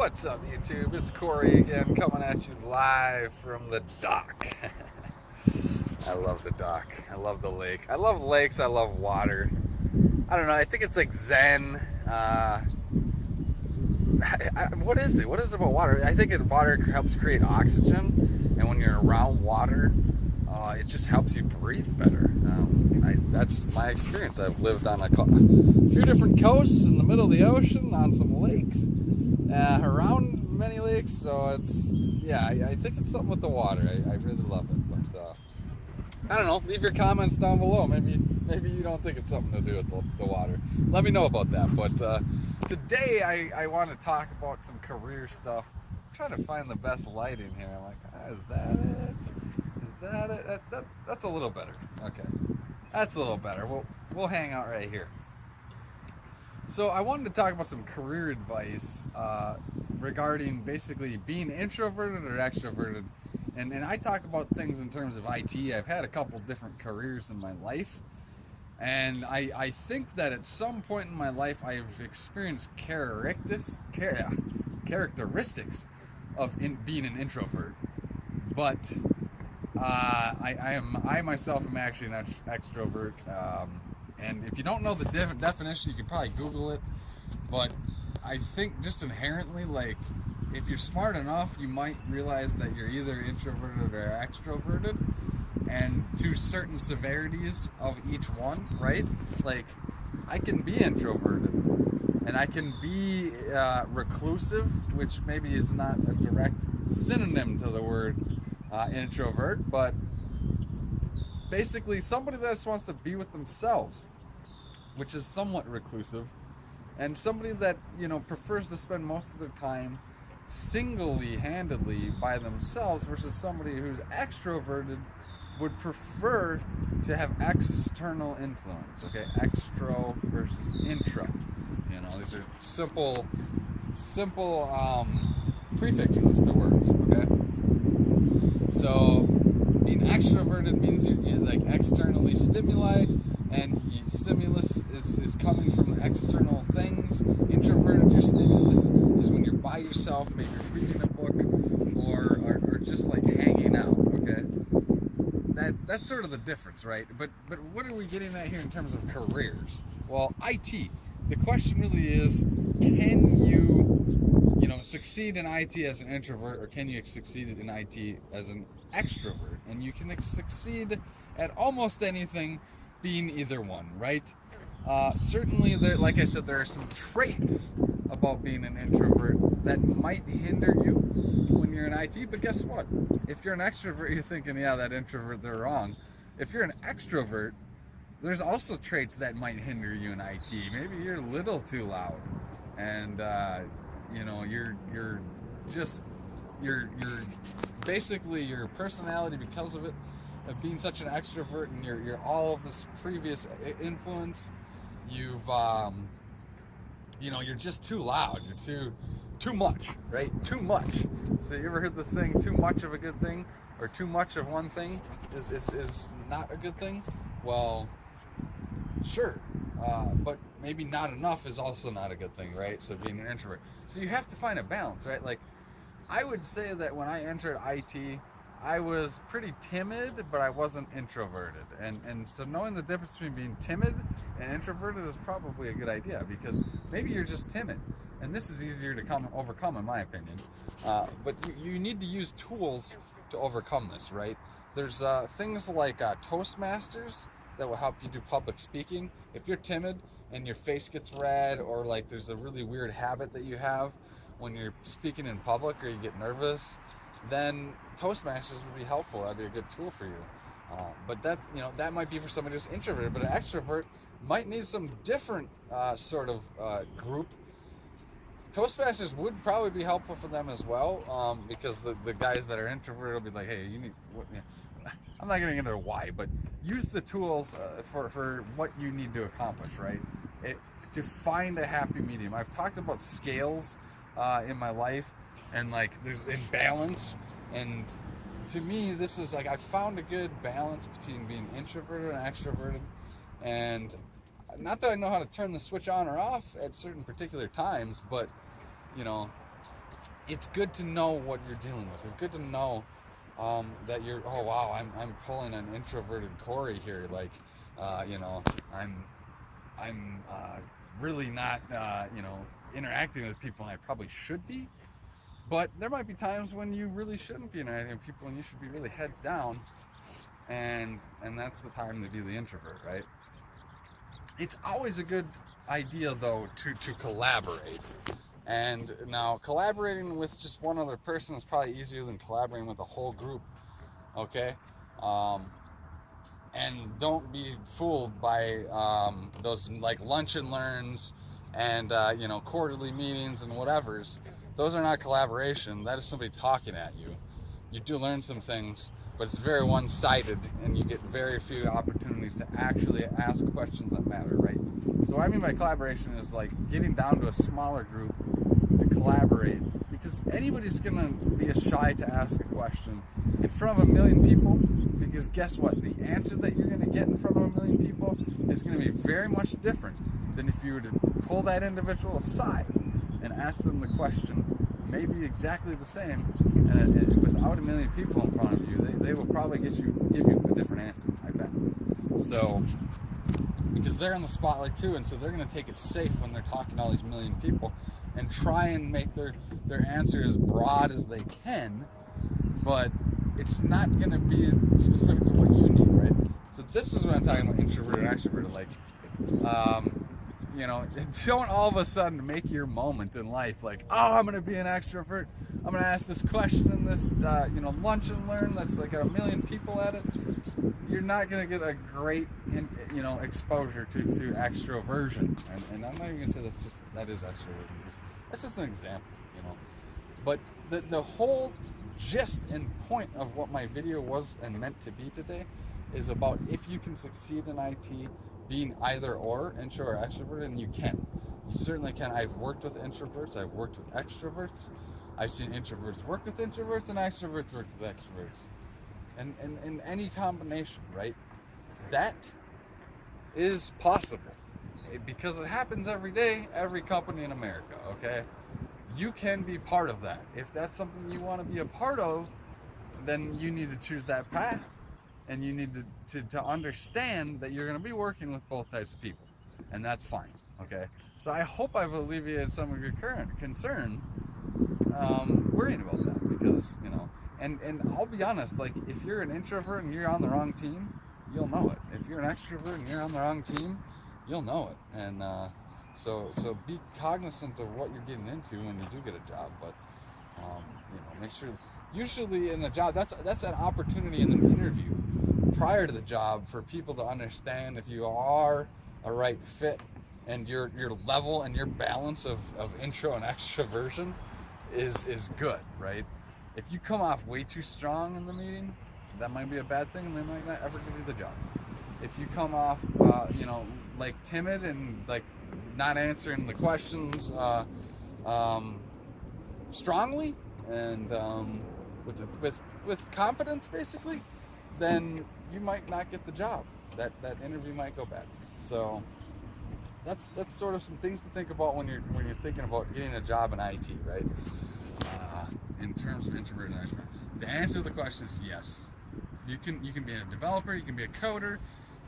What's up, YouTube? It's Kory again, coming at you live from the dock. I love the dock. I love the lake. I love lakes. I love water. I don't know. I think it's like zen. What is it? What is it about water? I think water helps create oxygen, and when you're around water, it just helps you breathe better. That's my experience. I've lived on a few different coasts in the middle of the ocean, on some lakes, around many lakes. So I think it's something with the water. I really love it. But I don't know. Leave your comments down below. Maybe you don't think it's something to do with the water. Let me know about that. But today I want to talk about some career stuff. I'm trying to find the best lighting here. I'm like, is that it? Is that it? That's a little better. Okay, that's a little better. We'll hang out right here. So I wanted to talk about some career advice regarding basically being introverted or extroverted. And I talk about things in terms of IT. I've had a couple different careers in my life. And I think that at some point in my life I've experienced characteristics of being an introvert. But I myself am actually an extrovert. And if you don't know the definition, you can probably Google it. But I think just inherently, like, if you're smart enough, you might realize that you're either introverted or extroverted, and to certain severities of each one, right? Like, I can be introverted, and I can be reclusive, which maybe is not a direct synonym to the word introvert, but basically somebody that just wants to be with themselves, which is somewhat reclusive, and somebody that, prefers to spend most of their time single-handedly by themselves, versus somebody who's extroverted would prefer to have external influence. Okay, extro versus intro. These are simple prefixes to words. Okay, so being extroverted means you're like externally stimulated, and stimulus is coming from external things. Introverted, your stimulus is when you're by yourself, maybe you're reading a book or just like hanging out. Okay, that's sort of the difference, right? But what are we getting at here in terms of careers? Well, IT. The question really is, can you succeed in IT as an introvert, or can you succeed in IT as an extrovert? And you can succeed at almost anything being either one, right? Certainly, like I said, there are some traits about being an introvert that might hinder you when you're in IT, but guess what? If you're an extrovert, you're thinking, yeah, that introvert, they're wrong. If you're an extrovert, there's also traits that might hinder you in IT. Maybe you're a little too loud, and you're basically your personality, because of being such an extrovert, and you're all of this previous influence, you're just too loud. You're too much, right? Too much. So you ever heard the saying, too much of a good thing, or too much of one thing is not a good thing? Well, sure, but maybe not enough is also not a good thing, right? So being an introvert, so you have to find a balance, right? Like, I would say that when I entered IT, I was pretty timid, but I wasn't introverted, and so knowing the difference between being timid and introverted is probably a good idea, because maybe you're just timid, and this is easier to overcome, in my opinion. But you need to use tools to overcome this, right? There's things like Toastmasters that will help you do public speaking. If you're timid and your face gets red, or like there's a really weird habit that you have when you're speaking in public, or you get nervous, then Toastmasters would be helpful. That'd be a good tool for you. But that might be for somebody who's introverted, but an extrovert might need some different sort of group. Toastmasters would probably be helpful for them as well, because the guys that are introverted will be like, hey, you need what? I'm not getting into why, but use the tools for what you need to accomplish, right? To find a happy medium. I've talked about scales in my life, and like there's imbalance, and to me this is like I found a good balance between being introverted and extroverted, and not that I know how to turn the switch on or off at certain particular times, but it's good to know what you're dealing with. It's good to know that you're, oh wow, I'm pulling an introverted Kory here. Like, I'm really not, interacting with people, and I probably should be. But there might be times when you really shouldn't be interacting with people, and you should be really heads down. And that's the time to be the introvert, right? It's always a good idea, though, to collaborate. And now, collaborating with just one other person is probably easier than collaborating with a whole group, okay? And don't be fooled by those like lunch and learns and quarterly meetings and whatevers. Those are not collaboration. That is somebody talking at you. You do learn some things, but it's very one-sided, and you get very few opportunities to actually ask questions that matter, right? So what I mean by collaboration is like getting down to a smaller group to collaborate, because anybody's gonna be shy to ask a question in front of a million people, because guess what? The answer that you're gonna get in front of a million people is gonna be very much different than if you were to pull that individual aside and ask them the question, maybe exactly the same, and without a million people in front of you, they will probably give you a different answer, I bet. So, because they're in the spotlight too, and so they're going to take it safe when they're talking to all these million people and try and make their answer as broad as they can, but it's not going to be specific to what you need, right? So this is what I'm talking about, introvert and extrovert. Like, don't all of a sudden make your moment in life like, oh, I'm going to be an extrovert. I'm going to ask this question in this, lunch and learn that's like got a million people at it. You're not going to get a great, exposure to extroversion. And I'm not even going to say that is extroversion. That's just an example, But the whole gist and point of what my video was and meant to be today is about if you can succeed in IT, being either or, intro or extrovert, and you can. You certainly can. I've worked with introverts, I've worked with extroverts. I've seen introverts work with introverts and extroverts work with extroverts. And any combination, right? That is possible. Because it happens every day, every company in America, okay? You can be part of that. If that's something you want to be a part of, then you need to choose that path. And you need to understand that you're going to be working with both types of people. And that's fine, okay? So I hope I've alleviated some of your current concern worrying about that. Because, and I'll be honest, like, if you're an introvert and you're on the wrong team, you'll know it. If you're an extrovert and you're on the wrong team, you'll know it. And so be cognizant of what you're getting into when you do get a job. But, make sure, usually in the job, that's an opportunity in the interview prior to the job for people to understand if you are a right fit and your level and your balance of intro and extroversion is good, right? If you come off way too strong in the meeting, that might be a bad thing, and they might not ever give you the job. If you come off, like timid and like not answering the questions strongly and with confidence, basically, then you might not get the job. That interview might go bad. So that's sort of some things to think about when you're thinking about getting a job in IT, right? In terms of introvert and extrovert, the answer to the question is yes. You can be a developer, you can be a coder,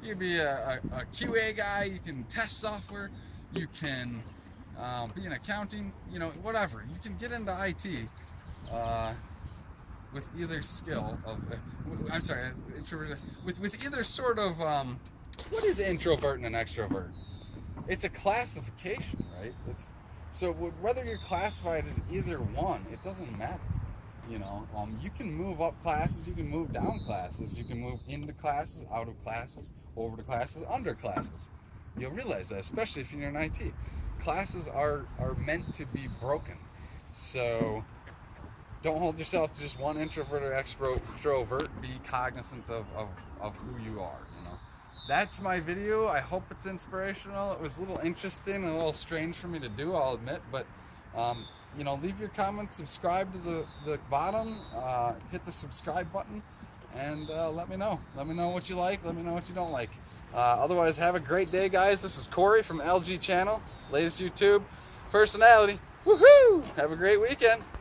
you can be a QA guy, you can test software, you can be in accounting, whatever. You can get into IT with either skill of, introvert, with either sort of, what is introvert and an extrovert? It's a classification, right? So whether you're classified as either one, it doesn't matter. You can move up classes, you can move down classes, you can move into classes, out of classes, over to classes, under classes. You'll realize that, especially if you're in IT. Classes are meant to be broken. So don't hold yourself to just one introvert or extrovert. Be cognizant of who you are, That's my video. I hope it's inspirational. It was a little interesting and a little strange for me to do, I'll admit, but leave your comments, subscribe to the bottom, hit the subscribe button, and let me know. Let me know what you like, let me know what you don't like. Otherwise, have a great day, guys. This is Kory from LG Channel, latest YouTube personality. Woohoo! Have a great weekend.